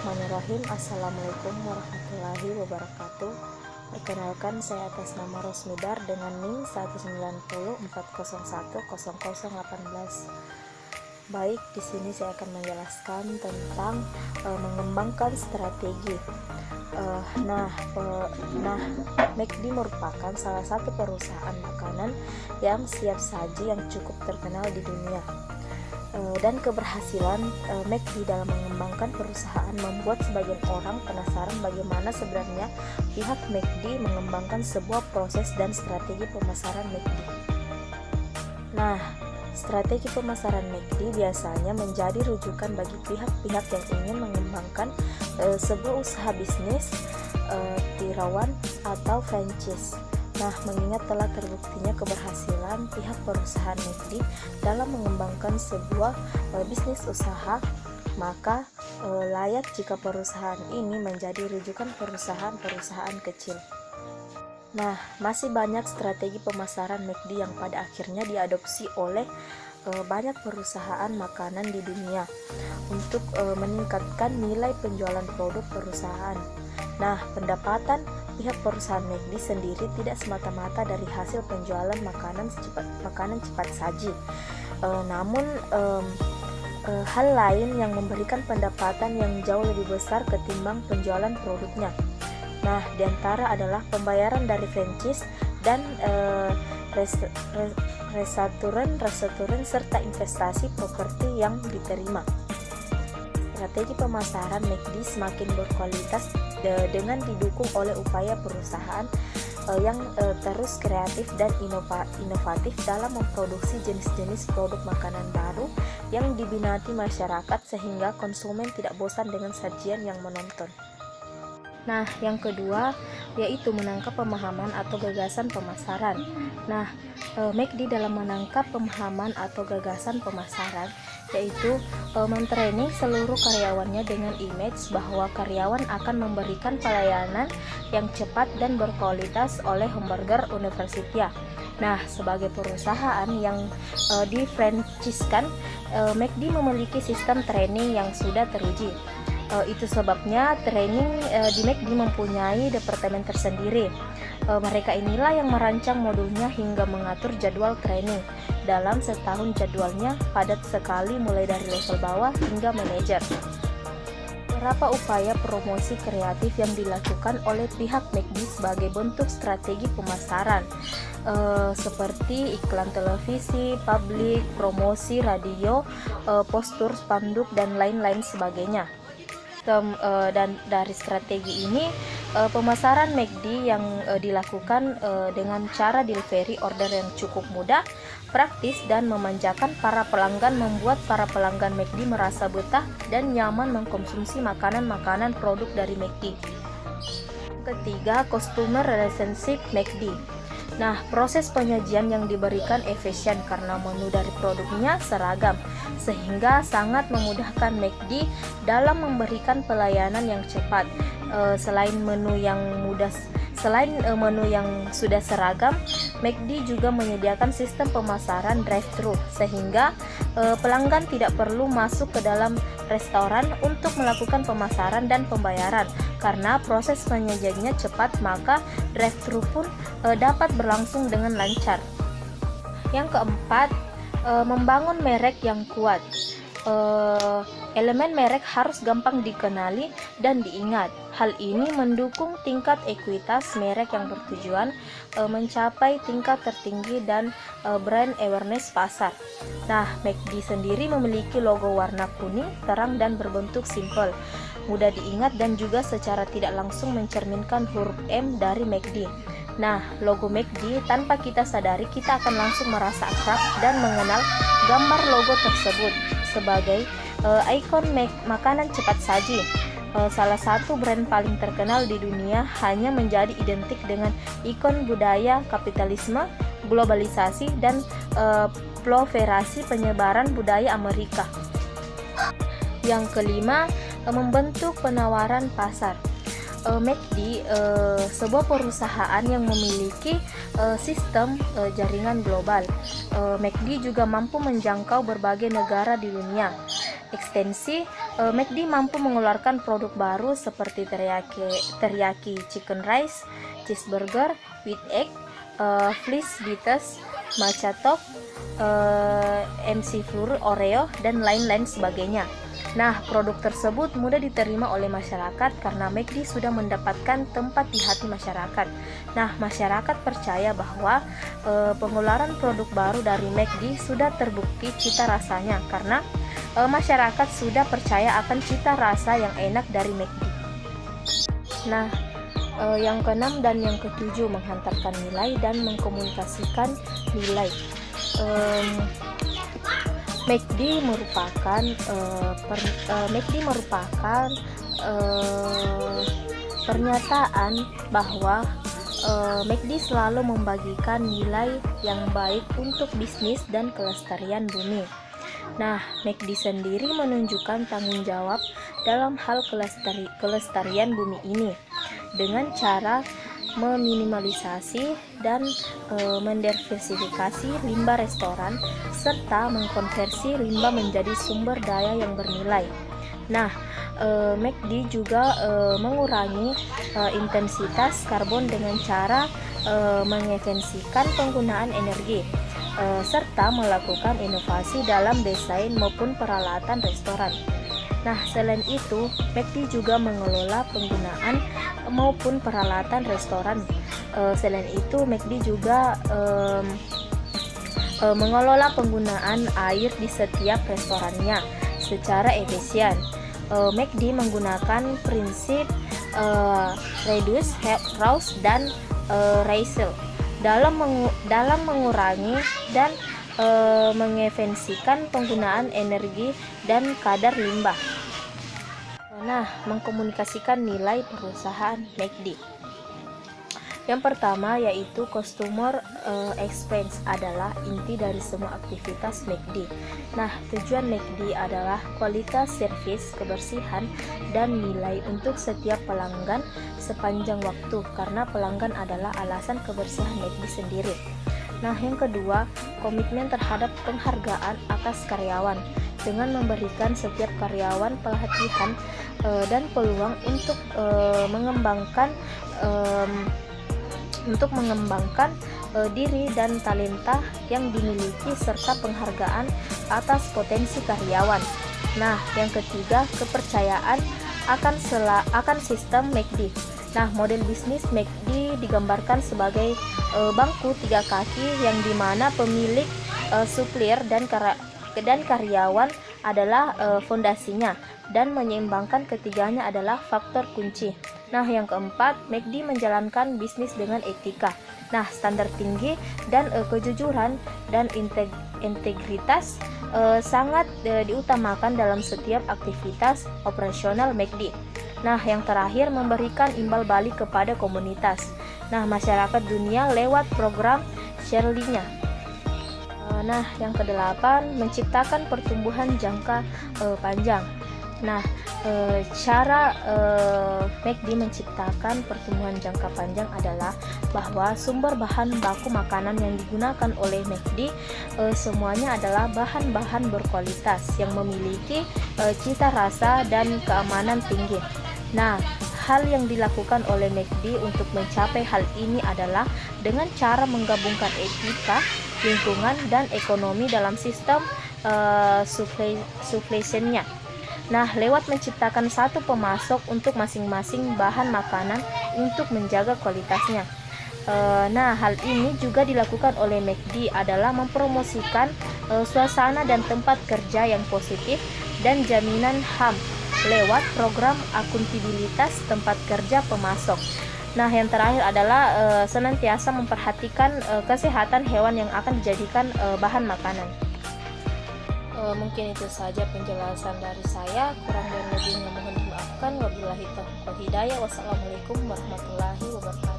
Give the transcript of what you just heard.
Bismillahirrahmanirrahim. Assalamualaikum warahmatullahi wabarakatuh. Perkenalkan, saya atas nama Rosmidar dengan NIM 19040010018. Baik, di sini saya akan menjelaskan tentang mengembangkan strategi. McD merupakan salah satu perusahaan makanan yang siap saji yang cukup terkenal di dunia. Dan keberhasilan McD dalam mengembangkan perusahaan membuat sebagian orang penasaran bagaimana sebenarnya pihak McD mengembangkan sebuah proses dan strategi pemasaran McD. Strategi pemasaran McD biasanya menjadi rujukan bagi pihak-pihak yang ingin mengembangkan sebuah usaha bisnis, tiruan atau franchise. Mengingat telah terbuktinya keberhasilan pihak perusahaan McD dalam mengembangkan sebuah bisnis usaha, maka layak jika perusahaan ini menjadi rujukan perusahaan-perusahaan kecil. Masih banyak strategi pemasaran McD yang pada akhirnya diadopsi oleh banyak perusahaan makanan di dunia untuk meningkatkan nilai penjualan produk perusahaan. Pendapatan pihak perusahaan McD sendiri tidak semata-mata dari hasil penjualan makanan cepat saji. Namun hal lain yang memberikan pendapatan yang jauh lebih besar ketimbang penjualan produknya. Di antara adalah pembayaran dari franchise dan restoran serta investasi properti yang diterima. Strategi pemasaran McD semakin berkualitas dengan didukung oleh upaya perusahaan yang terus kreatif dan inovatif dalam memproduksi jenis-jenis produk makanan baru yang diminati masyarakat sehingga konsumen tidak bosan dengan sajian yang menonton. Yang kedua yaitu menangkap pemahaman atau gagasan pemasaran. McD dalam menangkap pemahaman atau gagasan pemasaran yaitu mentraining seluruh karyawannya dengan image bahwa karyawan akan memberikan pelayanan yang cepat dan berkualitas oleh hamburger universitas. Sebagai perusahaan yang di-franchise-kan, McD memiliki sistem training yang sudah teruji. Itu sebabnya training di McD mempunyai departemen tersendiri. Mereka inilah yang merancang modulnya hingga mengatur jadwal training. Dalam setahun jadwalnya padat sekali mulai dari level bawah hingga manajer. Beberapa upaya promosi kreatif yang dilakukan oleh pihak McD sebagai bentuk strategi pemasaran seperti iklan televisi, publik, promosi radio, postur, spanduk, dan lain-lain sebagainya. Dan dari strategi ini pemasaran McD yang dilakukan dengan cara delivery order yang cukup mudah, praktis, dan memanjakan para pelanggan membuat para pelanggan McD merasa betah dan nyaman mengkonsumsi makanan-makanan produk dari McD. Ketiga, customer relationship McD. Proses penyajian yang diberikan efisien karena menu dari produknya seragam, sehingga sangat memudahkan McD dalam memberikan pelayanan yang cepat. Selain menu yang sudah seragam, McD juga menyediakan sistem pemasaran drive-thru sehingga pelanggan tidak perlu masuk ke dalam restoran untuk melakukan pemasaran dan pembayaran. Karena proses penyajiannya cepat, maka drive-thru pun dapat berlangsung dengan lancar. Yang keempat, membangun merek yang kuat. Elemen merek harus gampang dikenali dan diingat. Hal ini mendukung tingkat ekuitas merek yang bertujuan mencapai tingkat tertinggi dan brand awareness pasar. McD sendiri memiliki logo warna kuning, terang, dan berbentuk simpel, mudah diingat dan juga secara tidak langsung mencerminkan huruf M dari McD. Logo McD tanpa kita sadari kita akan langsung merasa akrab dan mengenal gambar logo tersebut sebagai ikon makanan cepat saji. Salah satu brand paling terkenal di dunia hanya menjadi identik dengan ikon budaya kapitalisme, globalisasi, dan proliferasi penyebaran budaya Amerika. Yang kelima, membentuk penawaran pasar. McD sebuah perusahaan yang memiliki sistem jaringan global. McD juga mampu menjangkau berbagai negara di dunia. Ekstensi McD mampu mengeluarkan produk baru seperti teriyaki chicken rice, cheeseburger, with egg, fleece bites, matcha top, MC Fleur, Oreo, dan lain-lain sebagainya. Nah, produk tersebut mudah diterima oleh masyarakat karena McD sudah mendapatkan tempat di hati masyarakat. Nah, masyarakat percaya bahwa pengeluaran produk baru dari McD sudah terbukti cita rasanya karena masyarakat sudah percaya akan cita rasa yang enak dari McD. Nah, yang keenam dan yang ketujuh, menghantarkan nilai dan mengkomunikasikan nilai. McD merupakan pernyataan bahwa McD selalu membagikan nilai yang baik untuk bisnis dan kelestarian bumi. Nah, McD sendiri menunjukkan tanggung jawab dalam hal kelestarian bumi ini dengan cara meminimalisasi dan mendiversifikasi limbah restoran serta mengkonversi limbah menjadi sumber daya yang bernilai. Nah, McD juga mengurangi intensitas karbon dengan cara mengefisiensikan penggunaan energi serta melakukan inovasi dalam desain maupun peralatan restoran. Nah, selain itu, McD juga mengelola penggunaan maupun peralatan restoran. Selain itu, McD juga mengelola penggunaan air di setiap restorannya secara efisien. McD menggunakan prinsip reduce, reuse, dan recycle dalam mengurangi dan mengefisienkan penggunaan energi dan kadar limbah. Nah, mengkomunikasikan nilai perusahaan McD. Yang pertama yaitu customer experience adalah inti dari semua aktivitas McD. Nah, tujuan McD adalah kualitas servis, kebersihan, dan nilai untuk setiap pelanggan sepanjang waktu karena pelanggan adalah alasan kebersihan McD sendiri. Nah, yang kedua, komitmen terhadap penghargaan atas karyawan dengan memberikan setiap karyawan pelatihan dan peluang untuk mengembangkan diri dan talenta yang dimiliki serta penghargaan atas potensi karyawan. Nah, yang ketiga, kepercayaan akan sistem McD. Nah, model bisnis McD digambarkan sebagai bangku tiga kaki yang dimana pemilik, supplier, dan karyawan adalah fondasinya, dan menyeimbangkan ketiganya adalah faktor kunci. Nah, yang keempat, McD menjalankan bisnis dengan etika. Nah, standar tinggi dan kejujuran dan integritas sangat diutamakan dalam setiap aktivitas operasional McD. Nah, yang terakhir, memberikan imbal balik kepada komunitas. Nah, masyarakat dunia lewat program Shirley-nya. Nah, yang kedelapan, menciptakan pertumbuhan jangka panjang. Nah, cara McD menciptakan pertumbuhan jangka panjang adalah bahwa sumber bahan baku makanan yang digunakan oleh McD semuanya adalah bahan-bahan berkualitas yang memiliki cita rasa dan keamanan tinggi. Nah, hal yang dilakukan oleh McD untuk mencapai hal ini adalah dengan cara menggabungkan etika, lingkungan, dan ekonomi dalam sistem supply chain-nya. Nah, lewat menciptakan satu pemasok untuk masing-masing bahan makanan untuk menjaga kualitasnya. Nah, hal ini juga dilakukan oleh McD adalah mempromosikan suasana dan tempat kerja yang positif dan jaminan HAM lewat program akuntabilitas tempat kerja pemasok. Nah, yang terakhir adalah senantiasa memperhatikan kesehatan hewan yang akan dijadikan bahan makanan. Mungkin itu saja penjelasan dari saya, kurang dan lebihnya mohon dimaafkan. Wabillahi taufiq wal hidayah. Wassalamualaikum warahmatullahi wabarakatuh.